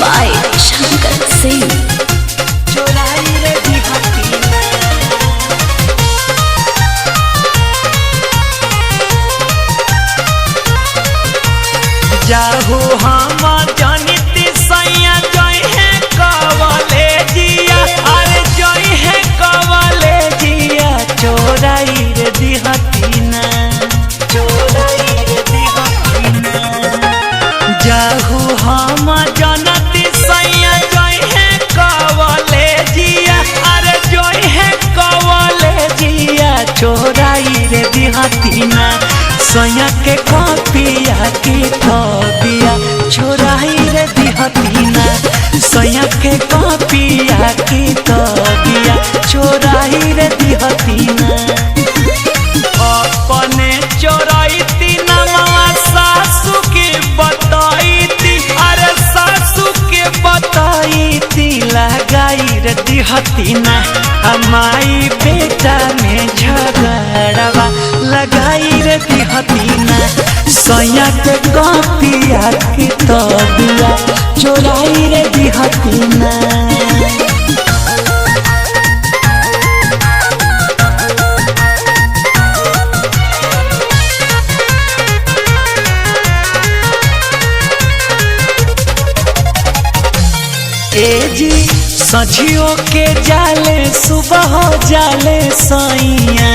by Shankar Singh. जाहू हम जनित सैया जय है कवलेजिया, अरे जय है कवलेजिया, चोराई रे दिहतीना, चोराई रे दिहतीना। जाहू हम जनित सैया जय है कवलेजिया, अरे जय है कवलेजिया, चोराई रे दिहतीना। सैया के कॉपिया की कॉपिया चोराई रे दिहतीना, सैया के कॉपिया की कॉपिया चोराई रे दिहतीना। अपने चोराई तीना मामा सासू के बताई थी, अरे सासू के बताई थी, लगाई रे दिहतीना। हमारी बेटा में झगड़वा लगाई रे दिहतीना, सैया के कॉपिया की तबिया चोराई रे दिहतीना। ए जी सझियों के जाले सुबह जाले सैया,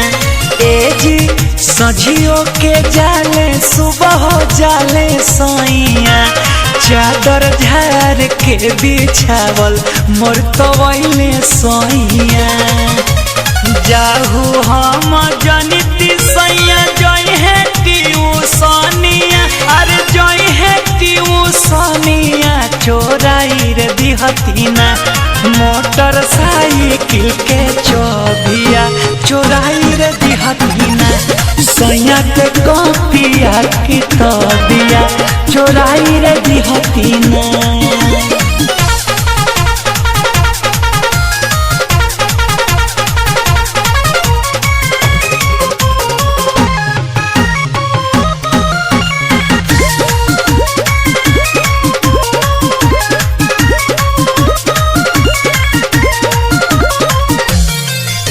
ए जी सझियों के जाले सुबह जाले सैया, चादर झाड़ के बिछावल मोर कवैले सैया। जाहू हम जनित सैया जय है ट्यूशनिया, अरे जय है ट्यूशनिया, चोराई रे दिहतीना। मोटरसाइकिल के चौबिया चोराई रे दिहतीना, सैया के कॉपिया की तबिया चोराई रे दिहतीना।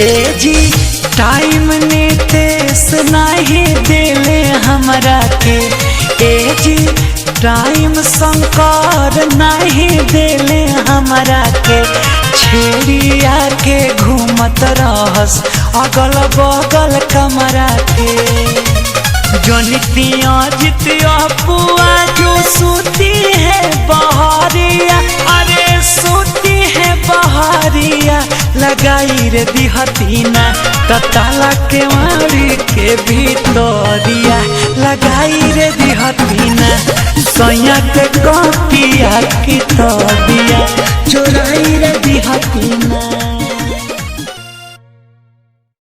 ए जी टाइम ने तेस नहीं देले हमरा के, ए जी टाइम शंकर नहीं देले हमरा के, छेड़िया के घूमत रहस अगल बगल कमरा के। जनितिया जितिया पुआ जो सूती है बहारिया, अरे सूती है बहारिया, लगाई रे दिहतीना। ताला के मारी के भीतरिया लगाई रे दिहतीना, सैया के कॉपिया की तबिया